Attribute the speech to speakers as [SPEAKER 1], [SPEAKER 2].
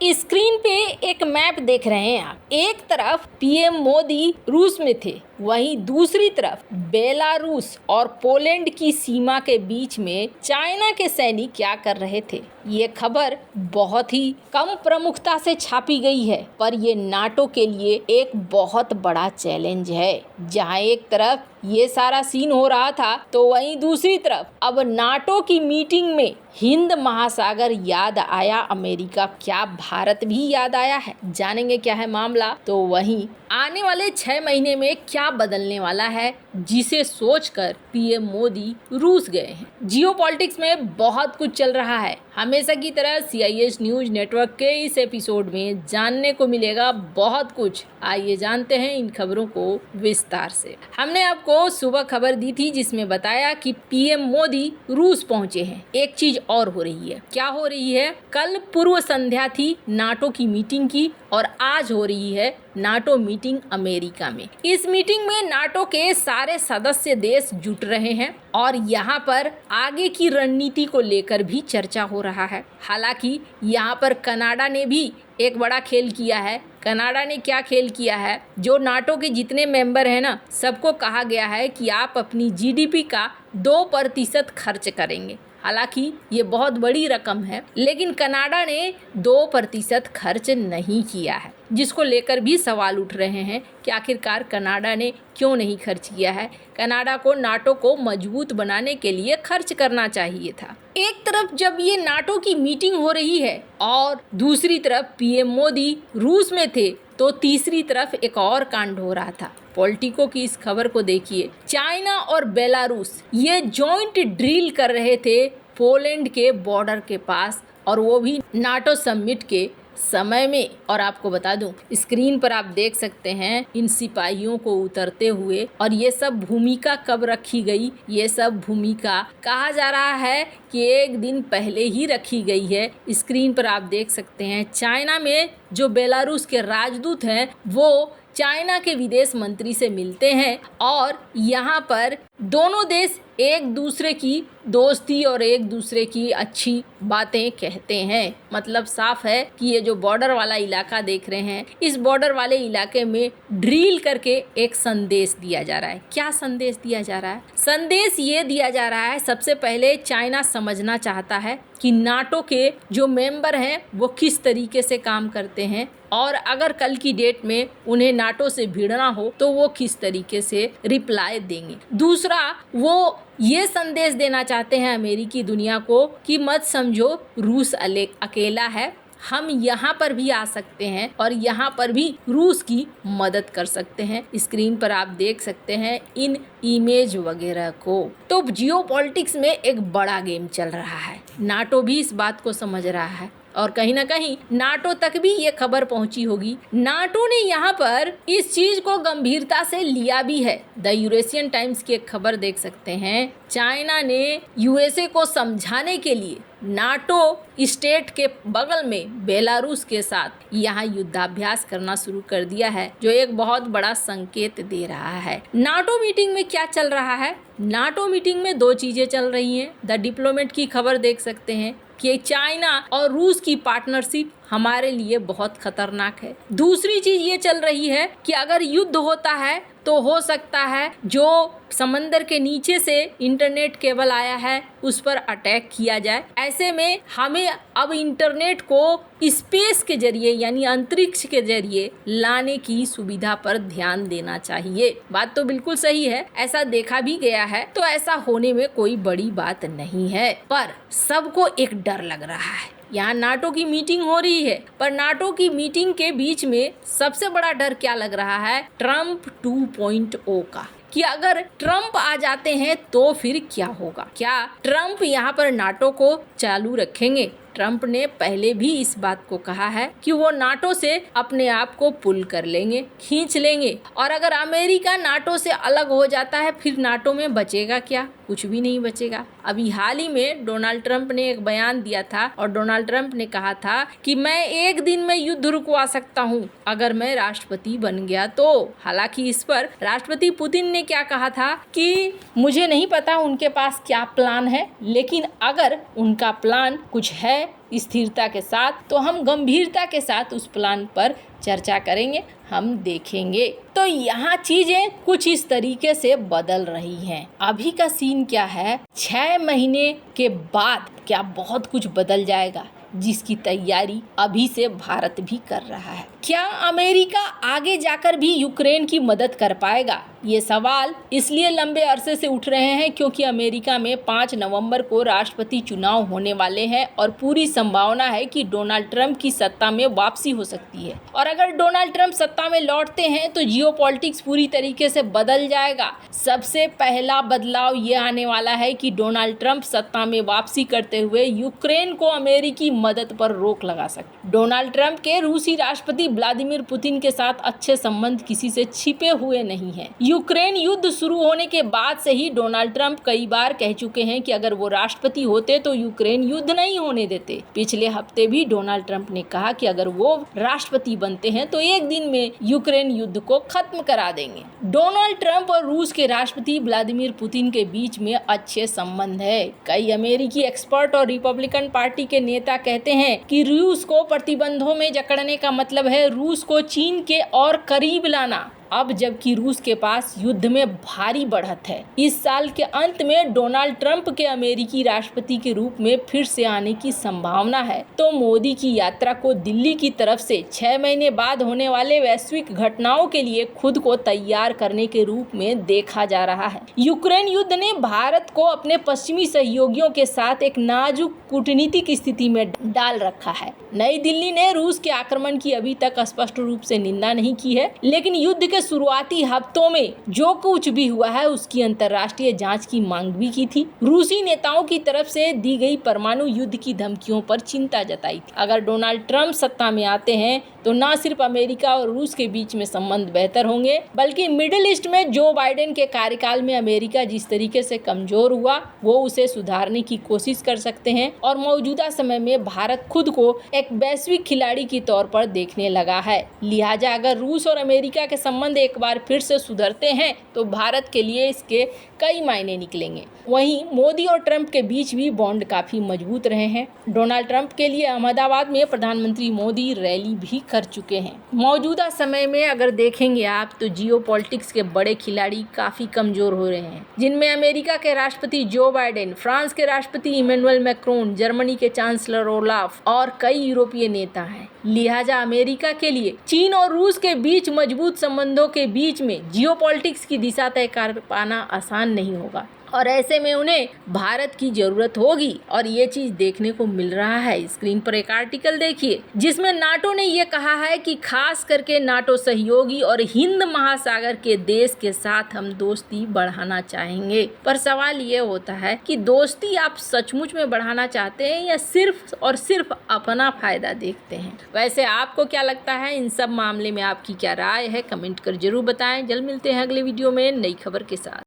[SPEAKER 1] Screen पे एक map देख रहे हैं आप। एक तरफ पीएम मोदी रूस में थे, वहीं दूसरी तरफ बेलारूस और पोलैंड की सीमा के बीच में चाइना के सैनिक क्या कर रहे थे। ये खबर बहुत ही कम प्रमुखता से छापी गई है, पर ये नाटो के लिए एक बहुत बड़ा चैलेंज है। जहां एक तरफ ये सारा सीन हो रहा था, तो वहीं दूसरी तरफ अब नाटो की मीटिंग में हिंद महासागर याद आया, अमेरिका क्या भारत भी याद आया है। जानेंगे क्या है मामला। तो वहीं आने वाले 6 महीने में क्या बदलने वाला है, जिसे सोचकर पीएम मोदी रूस गए हैं। जियोपॉलिटिक्स में बहुत कुछ चल रहा है। हमेशा की तरह CIS न्यूज नेटवर्क के इस एपिसोड में जानने को मिलेगा बहुत कुछ। आइए जानते हैं इन खबरों को विस्तार से। हमने आपको सुबह खबर दी थी जिसमें बताया कि पीएम मोदी रूस पहुंचे हैं। एक चीज और हो रही है। क्या हो रही है? कल पूर्व संध्या थी नाटो की मीटिंग की और आज हो रही है नाटो मीटिंग अमेरिका में। इस मीटिंग में नाटो के सारे सदस्य देश जुट रहे हैं और यहाँ पर आगे की रणनीति को लेकर भी चर्चा हो रहा है। हालांकि यहाँ पर कनाडा ने भी एक बड़ा खेल किया है। कनाडा ने क्या खेल किया है? जो नाटो के जितने मेंबर हैं ना, सबको कहा गया है कि आप अपनी GDP का 2% खर्च करेंगे। हालांकि ये बहुत बड़ी रकम है, लेकिन कनाडा ने 2% खर्च नहीं किया है, जिसको लेकर भी सवाल उठ रहे हैं कि आखिरकार कनाडा ने क्यों नहीं खर्च किया है। कनाडा को नाटो को मजबूत बनाने के लिए खर्च करना चाहिए था। एक तरफ जब ये नाटो की मीटिंग हो रही है और दूसरी तरफ पीएम मोदी रूस में थे, तो तीसरी तरफ एक और कांड हो रहा था। पॉलिटिको की इस खबर को देखिए। चाइना और बेलारूस ये जॉइंट ड्रिल कर रहे थे पोलैंड के बॉर्डर के पास, और वो भी नाटो समिट के समय में। और आपको बता दूं, स्क्रीन पर आप देख सकते हैं इन सिपाहियों को उतरते हुए। और ये सब भूमिका कब रखी गई? ये सब भूमिका कहा जा रहा है कि एक दिन पहले ही रखी गई है। स्क्रीन पर आप देख सकते हैं चाइना में जो बेलारूस के राजदूत हैं, वो चाइना के विदेश मंत्री से मिलते हैं और यहाँ पर दोनों देश एक दूसरे की दोस्ती और एक दूसरे की अच्छी बातें कहते हैं। मतलब साफ है कि ये जो बॉर्डर वाला इलाका देख रहे हैं, इस बॉर्डर वाले इलाके में ड्रिल करके एक संदेश दिया जा रहा है। क्या संदेश दिया जा रहा है? संदेश ये दिया जा रहा है, सबसे पहले चाइना समझना चाहता है कि नाटो के जो मेंबर हैं वो किस तरीके से काम करते हैं, और अगर कल की डेट में उन्हें नाटो से भिड़ना हो तो वो किस तरीके से रिप्लाई देंगे। दूसरा, वो ये संदेश देना चाहते हैं अमेरिकी दुनिया को कि मत समझो रूस अकेला है, हम यहाँ पर भी आ सकते हैं और यहाँ पर भी रूस की मदद कर सकते हैं। स्क्रीन पर आप देख सकते हैं इन इमेज वगैरह को। तो जियोपॉलिटिक्स में एक बड़ा गेम चल रहा है। नाटो भी इस बात को समझ रहा है और कहीं ना कहीं नाटो तक भी ये खबर पहुंची होगी। नाटो ने यहाँ पर इस चीज को गंभीरता से लिया भी है। द यूरेशियन टाइम्स की एक खबर देख सकते हैं। चाइना ने USA को समझाने के लिए नाटो स्टेट के बगल में बेलारूस के साथ यहाँ युद्धाभ्यास करना शुरू कर दिया है, जो एक बहुत बड़ा संकेत दे रहा है। नाटो मीटिंग में क्या चल रहा है? नाटो मीटिंग में 2 चीजें चल रही हैं। द डिप्लोमेट की खबर देख सकते हैं कि चाइना और रूस की पार्टनरशिप हमारे लिए बहुत खतरनाक है। दूसरी चीज ये चल रही है कि अगर युद्ध होता है तो हो सकता है जो समंदर के नीचे से इंटरनेट केबल आया है उस पर अटैक किया जाए। ऐसे में हमें अब इंटरनेट को स्पेस के जरिए यानी अंतरिक्ष के जरिए लाने की सुविधा पर ध्यान देना चाहिए। बात तो बिल्कुल सही है, ऐसा देखा भी गया है, तो ऐसा होने में कोई बड़ी बात नहीं है। पर सबको एक डर लग रहा है। यहाँ नाटो की मीटिंग हो रही है, पर नाटो की मीटिंग के बीच में सबसे बड़ा डर क्या लग रहा है? ट्रम्प 2.0 का, कि अगर ट्रम्प आ जाते हैं तो फिर क्या होगा? क्या ट्रम्प यहाँ पर नाटो को चालू रखेंगे? ट्रम्प ने पहले भी इस बात को कहा है कि वो नाटो से अपने आप को पुल कर लेंगे, खींच लेंगे। और अगर अमेरिका नाटो से अलग हो जाता है, फिर नाटो में बचेगा क्या? कुछ भी नहीं बचेगा। अभी हाल ही में डोनाल्ड ट्रम्प ने एक बयान दिया था और डोनाल्ड ट्रम्प ने कहा था कि मैं एक दिन में युद्ध रुकवा सकता हूँ अगर मैं राष्ट्रपति बन गया तो। हालांकि इस पर राष्ट्रपति पुतिन ने क्या कहा था कि मुझे नहीं पता उनके पास क्या प्लान है, लेकिन अगर उनका प्लान कुछ है स्थिरता के साथ, तो हम गंभीरता के साथ उस प्लान पर चर्चा करेंगे, हम देखेंगे। तो यहाँ चीजें कुछ इस तरीके से बदल रही हैं। अभी का सीन क्या है, 6 महीने के बाद क्या बहुत कुछ बदल जाएगा, जिसकी तैयारी अभी से भारत भी कर रहा है। क्या अमेरिका आगे जाकर भी यूक्रेन की मदद कर पाएगा? ये सवाल इसलिए लंबे अरसे से उठ रहे हैं क्योंकि अमेरिका में 5 नवंबर को राष्ट्रपति चुनाव होने वाले हैं और पूरी संभावना है कि डोनाल्ड ट्रंप की सत्ता में वापसी हो सकती है। और अगर डोनाल्ड ट्रंप सत्ता में लौटते हैं तो जियोपॉलिटिक्स पूरी तरीके से बदल जाएगा। सबसे पहला बदलाव ये आने वाला है कि डोनाल्ड ट्रंप सत्ता में वापसी करते हुए यूक्रेन को अमेरिकी मदद पर रोक लगा सकते। डोनाल्ड ट्रंप के रूसी राष्ट्रपति व्लादिमीर पुतिन के साथ अच्छे संबंध किसी से छिपे हुए नहीं हैं। यूक्रेन युद्ध शुरू होने के बाद से ही डोनाल्ड ट्रंप कई बार कह चुके हैं कि अगर वो राष्ट्रपति होते तो यूक्रेन युद्ध नहीं होने देते। पिछले हफ्ते भी डोनाल्ड ट्रंप ने कहा कि अगर वो राष्ट्रपति बनते हैं तो एक दिन में यूक्रेन युद्ध को खत्म करा देंगे। डोनाल्ड ट्रंप और रूस के राष्ट्रपति व्लादिमीर पुतिन के बीच में अच्छे संबंध है। कई अमेरिकी एक्सपर्ट और रिपब्लिकन पार्टी के नेता कहते हैं कि रूस को प्रतिबंधों में जकड़ने का मतलब है रूस को चीन के और करीब लाना। अब जबकि रूस के पास युद्ध में भारी बढ़त है। इस साल के अंत में डोनाल्ड ट्रंप के अमेरिकी राष्ट्रपति के रूप में फिर से आने की संभावना है, तो मोदी की यात्रा को दिल्ली की तरफ से 6 महीने बाद होने वाले वैश्विक घटनाओं के लिए खुद को तैयार करने के रूप में देखा जा रहा है। यूक्रेन युद्ध ने भारत को अपने पश्चिमी सहयोगियों के साथ एक नाजुक कूटनीतिक स्थिति में डाल रखा है। नई दिल्ली ने रूस के आक्रमण की अभी तक स्पष्ट रूप से निंदा नहीं की है, लेकिन युद्ध के शुरुआती हफ्तों में जो कुछ भी हुआ है उसकी अंतर्राष्ट्रीय जांच की मांग भी की थी। रूसी नेताओं की तरफ से दी गई परमाणु युद्ध की धमकियों पर चिंता जताई थी। अगर डोनाल्ड ट्रंप सत्ता में आते हैं तो न सिर्फ अमेरिका और रूस के बीच में संबंध बेहतर होंगे, बल्कि मिडिल ईस्ट में जो बाइडेन के कार्यकाल में अमेरिका जिस तरीके से कमजोर हुआ वो उसे सुधारने की कोशिश कर सकते हैं। और मौजूदा समय में भारत खुद को एक वैश्विक खिलाड़ी के तौर पर देखने लगा है। लिहाजा अगर रूस और अमेरिका के संबंध एक बार फिर से सुधरते हैं तो भारत के लिए इसके कई मायने निकलेंगे। वहीं मोदी और ट्रंप के बीच भी बॉन्ड काफी मजबूत रहे हैं। डोनाल्ड ट्रंप के लिए अहमदाबाद में प्रधानमंत्री मोदी रैली भी कर चुके हैं। मौजूदा समय में अगर देखेंगे आप तो जियोपॉलिटिक्स के बड़े खिलाड़ी काफी कमजोर हो रहे हैं, जिनमें अमेरिका के राष्ट्रपति जो बाइडेन, फ्रांस के राष्ट्रपति इमैनुअल मैक्रोन, जर्मनी के चांसलर ओलाफ और कई यूरोपीय नेता हैं। लिहाजा अमेरिका के लिए चीन और रूस के बीच मजबूत संबंधों के बीच में जियोपॉलिटिक्स की दिशा तय कर पाना आसान नहीं होगा और ऐसे में उन्हें भारत की जरूरत होगी। और ये चीज देखने को मिल रहा है। स्क्रीन पर एक आर्टिकल देखिए जिसमें नाटो ने ये कहा है कि खास करके नाटो सहयोगी और हिंद महासागर के देश के साथ हम दोस्ती बढ़ाना चाहेंगे। पर सवाल ये होता है कि दोस्ती आप सचमुच में बढ़ाना चाहते हैं या सिर्फ और सिर्फ अपना फायदा देखते हैं? वैसे आपको क्या लगता है? इन सब मामले में आपकी क्या राय है? कमेंट कर जरूर बताएं। जल्द मिलते हैं अगले वीडियो में नई खबर के साथ।